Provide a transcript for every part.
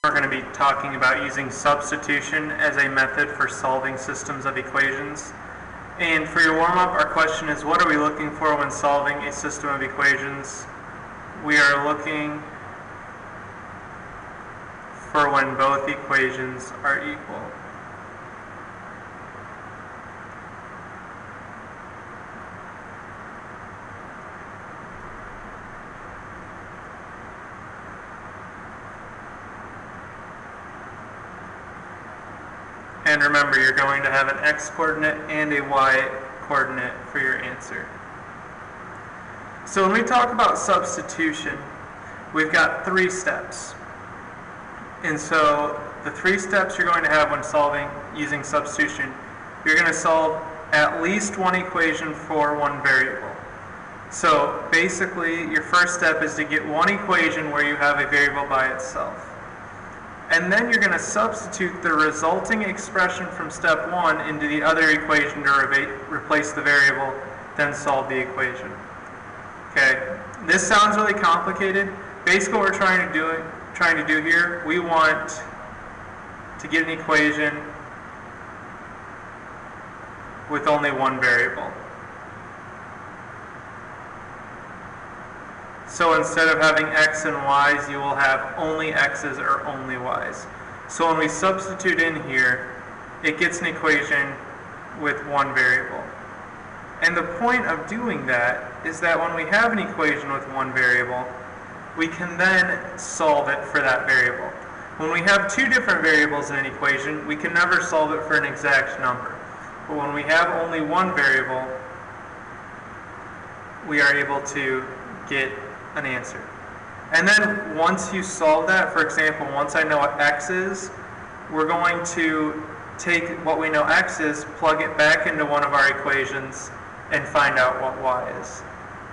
we're going to be talking about using substitution as a method for solving systems of equations. And for your warm-up, our question is, what are we looking for when solving a system of equations? We are looking for when both equations are equal. And remember, you're going to have an x-coordinate and a y-coordinate for your answer. So when we talk about substitution, we've got 3 steps. And so the 3 steps you're going to have when solving using substitution, you're going to solve at least one equation for one variable. So basically, your first step is to get one equation where you have a variable by itself. And then you're going to substitute the resulting expression from step 1 into the other equation to replace the variable, then solve the equation. Okay, this sounds really complicated. Basically what we're trying to do here, we want to get an equation with only one variable. So instead of having x and y's, you will have only x's or only y's. So when we substitute in here, it gets an equation with one variable. And the point of doing that is that when we have an equation with one variable, we can then solve it for that variable. When we have 2 different variables in an equation, we can never solve it for an exact number. But when we have only one variable, we are able to get an answer. And then once you solve that, for example, once I know what x is, we're going to take what we know x is, plug it back into one of our equations, and find out what y is.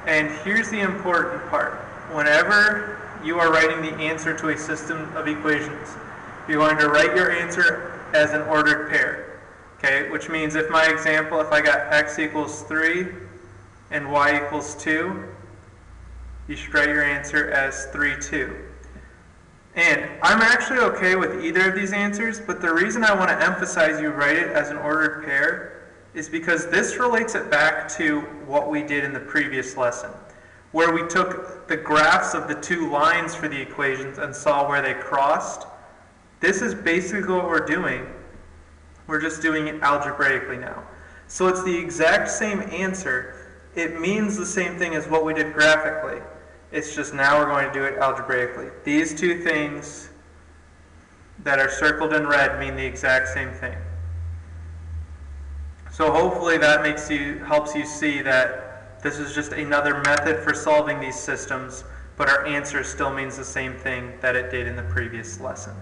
And here's the important part. Whenever you are writing the answer to a system of equations, you're going to write your answer as an ordered pair. Okay, which means if my example, if I got x equals 3 and y equals 2, you should write your answer as 3, 2. And I'm actually okay with either of these answers, but the reason I want to emphasize you write it as an ordered pair is because this relates it back to what we did in the previous lesson, where we took the graphs of the 2 lines for the equations and saw where they crossed. This is basically what we're doing. We're just doing it algebraically now. So it's the exact same answer. It means the same thing as what we did graphically. It's just now we're going to do it algebraically. These 2 things that are circled in red mean the exact same thing. So hopefully that helps you see that this is just another method for solving these systems, but our answer still means the same thing that it did in the previous lesson.